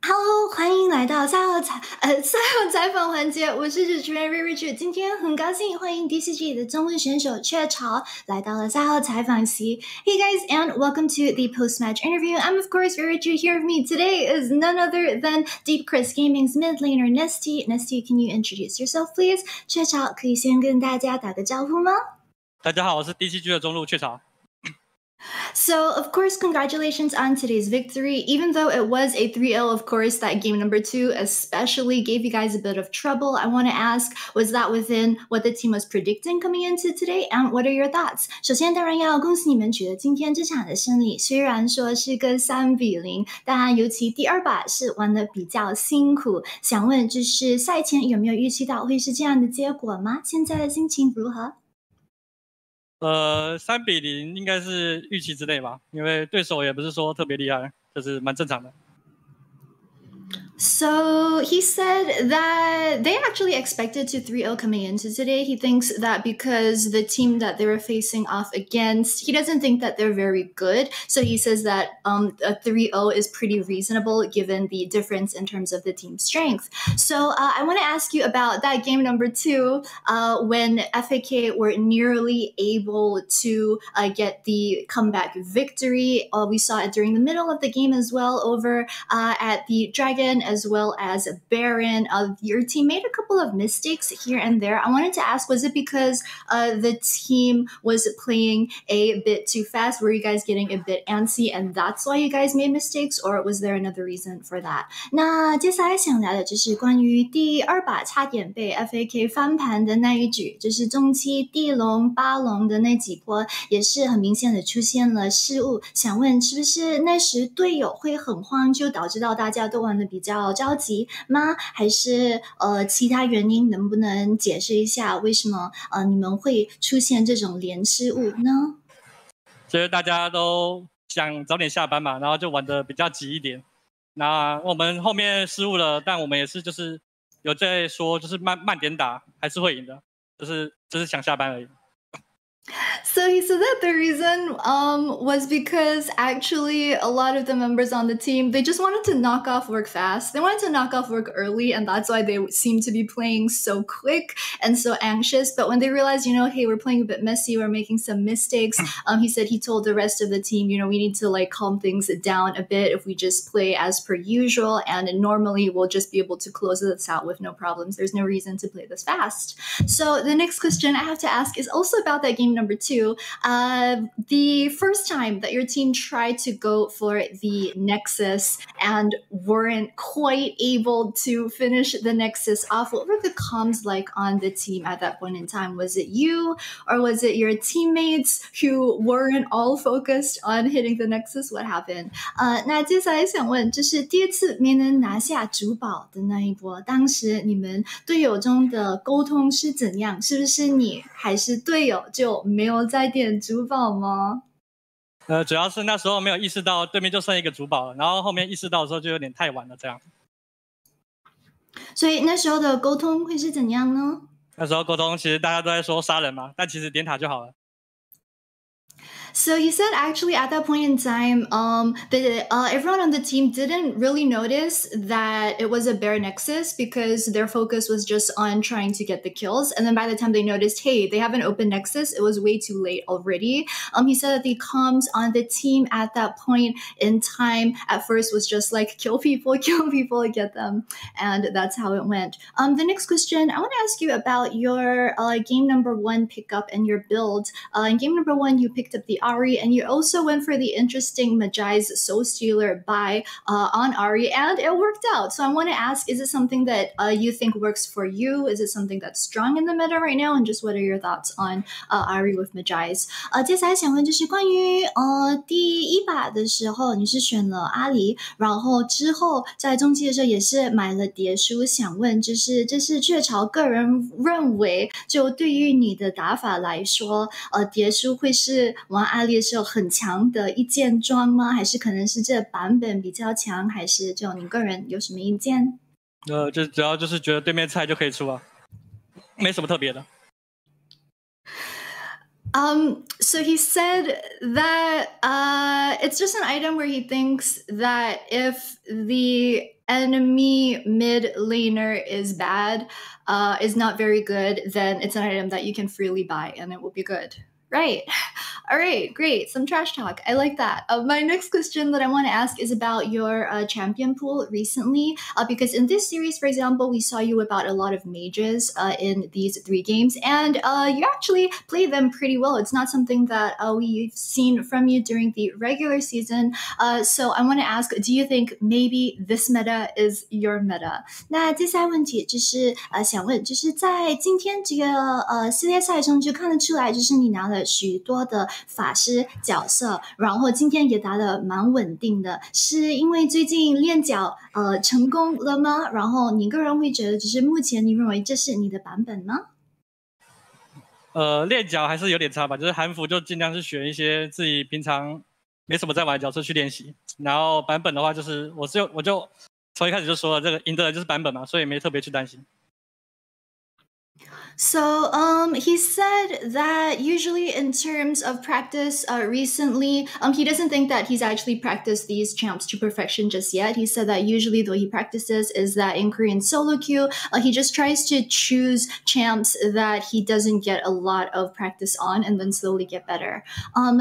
Hello，欢迎来到赛后采访环节，我是主持人 Rich。今天很高兴欢迎 DCG 的中文选手雀巢来到了赛后采访席。Hey guys, and welcome to the post-match interview. I'm of course Rich. Here with me today is none other than Deep Chris Gaming's mid laner Nesty. Nesty, can you introduce yourself, please? 雀巢可以先跟大家打个招呼吗？大家好，我是 DCG 的中路雀巢。So, of course, congratulations on today's victory. Even though it was a 3-0, of course, that game number 2 especially gave you guys a bit of trouble. I want to ask, was that within what the team was predicting coming into today? And what are your thoughts? 首先，当然要恭喜你们取得今天这场的胜利。虽然说是个3-0，但尤其第二把是玩的比较辛苦。想问，就是赛前有没有预期到会是这样的结果吗？现在的心情如何？3-0应该是预期之内吧，因为对手也不是说特别厉害，就是蛮正常的。So he said that they actually expected to 3-0 coming into today. He thinks that because the team that they were facing off against, he doesn't think that they're very good. So he says that a 3-0 is pretty reasonable given the difference in terms of the team strength. So I want to ask you about that game number 2 when FAK were nearly able to get the comeback victory. We saw it during the middle of the game as well over at the Dragon as well as Baron. Your team made a couple of mistakes here and there. I wanted to ask, was it because the team was playing a bit too fast? Were you guys getting a bit antsy and that's why you guys made mistakes? Or was there another reason for that? 那接下来想聊的就是关于第二把差点被 FAK 翻盘的那一局，就是中期地龙、八龙的那几波，也是很明显的出现了失误。想问是不是那时队友会很慌，就导致到大家都玩的比较着急吗？还是其他原因？能不能解释一下为什么你们会出现这种连失误呢？其实大家都想早点下班嘛，然后就玩的比较急一点。那我们后面失误了，但我们也是就是有在说，就是慢点打，还是会赢的，就是想下班而已。So he said that the reason was because actually a lot of the members on the team, they just wanted to knock off work fast. They wanted to knock off work early, and that's why they seem to be playing so quick and so anxious. But when they realized, hey, we're playing a bit messy, we're making some mistakes, he said he told the rest of the team, we need to like calm things down a bit if we just play as per usual, and normally we'll just be able to close this out with no problems. There's no reason to play this fast. So the next question I have to ask is also about that game number 2. The first time that your team tried to go for the Nexus and weren't quite able to finish the Nexus off, what were the comms like on the team at that point in time? Was it you or was it your teammates who weren't all focused on hitting the Nexus? What happened? 那接下来想问，就是第二次没能拿下主堡的那一波，当时你们队友中的沟通是怎样？是不是你还是队友就没有在点主堡吗？主要是那时候没有意识到对面就剩一个主堡了，然后后面意识到的时候就有点太晚了，这样。所以那时候的沟通会是怎样呢？那时候沟通其实大家都在说杀人嘛，但其实点塔就好了。So you said actually at that point in time, everyone on the team didn't really notice that it was a bare nexus because their focus was just on trying to get the kills. And then by the time they noticed, hey, they have an open nexus, it was way too late already. He said that the comms on the team at that point in time at first was just like kill people, get them. And that's how it went. The next question, I want to ask you about your game number 1 pickup and your build. In game number 1, you picked up the Ahri, and you also went for the interesting Mejai's Soul Stealer buy on Ahri, and it worked out. So I want to ask, is it something that you think works for you? Is it something that's strong in the meta right now? And just what are your thoughts on Ahri with Mejai's? 接下来想问就是关于第一把的时候，你是选了阿里，然后之后在中期的时候也是买了蝶书，想问就是这是雀巢个人认为，就对于你的打法来说，蝶书会是玩阿里的时候很强的一件装吗？还是可能是这版本比较强？还是就你个人有什么意见？就主要就是觉得对面菜就可以出啊，没什么特别的。So he said that it's just an item where he thinks that if the enemy mid laner is bad, is not very good, then it's an item that you can freely buy and it will be good. Right. All right, great. Some trash talk. I like that. My next question that I want to ask is about your champion pool recently, because in this series, for example, we saw you about a lot of mages in these 3 games, and you actually played them pretty well. It's not something that we've seen from you during the regular season. So I want to ask, do you think maybe this meta is your meta? 那接下来问题就是想问，就是在今天这个系列赛中，就看得出来，就是你拿了许多的法师角色，然后今天也打得蛮稳定的，是因为最近练脚成功了吗？然后你个人会觉得，就是目前你认为这是你的版本吗？练脚还是有点差吧，就是韩服就尽量是选一些自己平常没什么在玩的角色去练习，然后版本的话就是我就从一开始就说了，这个赢得的就是版本嘛，所以没特别去担心。So he said that usually in terms of practice recently, he doesn't think that he's actually practiced these champs to perfection just yet. He said that usually the way he practices is that in Korean solo queue, he just tries to choose champs that he doesn't get a lot of practice on and then slowly get better.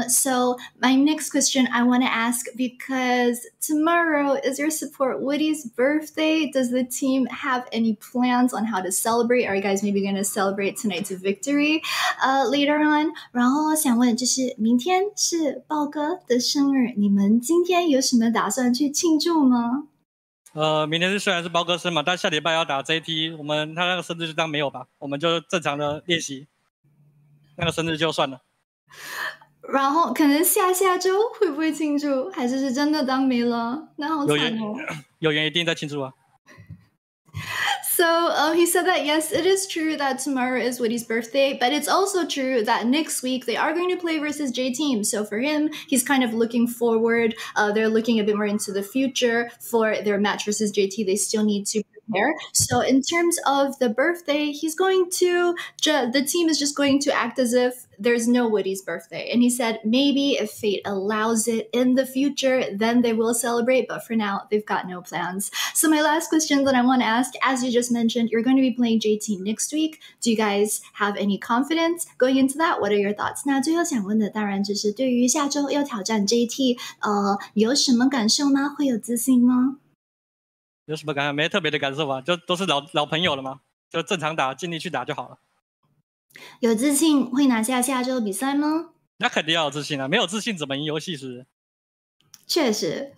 So my next question I want to ask, because tomorrow is your support Woody's birthday. Does the team have any plans on how to celebrate? Are you guys maybe going to celebrate tonight's victory later on? 然后想问，就是明天是豹哥的生日，你们今天有什么打算去庆祝吗？明天虽然是包哥生嘛，但下礼拜要打 JT， 他那个生日就当没有吧，我们就正常的练习，那个生日就算了。然后可能下周会不会庆祝，还是真的当没了？那好惨哦。有缘一定在庆祝啊。So he said that yes, it is true that tomorrow is Woody's birthday, but it's also true that next week they are going to play versus J Team. So for him, he's kind of looking forward. They're looking a bit more into the future for their match versus JT. They still need to prepare. So in terms of the birthday, he's going to, the team is just going to act as if there's no Woody's birthday. And he said maybe if fate allows it in the future, then they will celebrate. But for now, they've got no plans. So my last question that I want to ask, as you just mentioned, you're going to be playing JT next week. Do you guys have any confidence going into that? What are your thoughts? 那最后想问的当然就是对于下周要挑战 JT，有什么感受吗？会有自信吗？有什么感受？没特别的感受吧，就都是老朋友了嘛，就正常打，尽力去打就好了。有自信会拿下下周比赛吗？那肯定要有自信啊，没有自信怎么赢游戏？是不是？确实。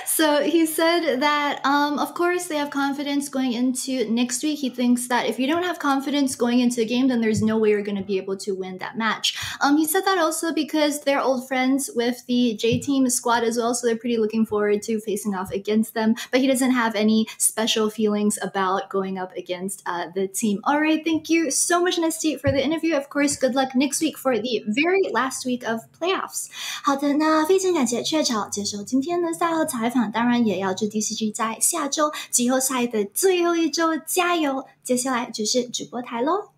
So he said that, of course, they have confidence going into next week. He thinks that if you don't have confidence going into a game, then there's no way you're going to be able to win that match. He said that also because they're old friends with the J Team squad as well, so they're pretty looking forward to facing off against them. But he doesn't have any special feelings about going up against the team. All right, thank you so much, Nesty, for the interview. Of course, good luck next week for the very last week of playoffs. 好的，那非常感谢雀巢接受今天的赛后采访。当然也要祝 DCG 在下周季后赛的最后一周加油，接下来就是直播台咯。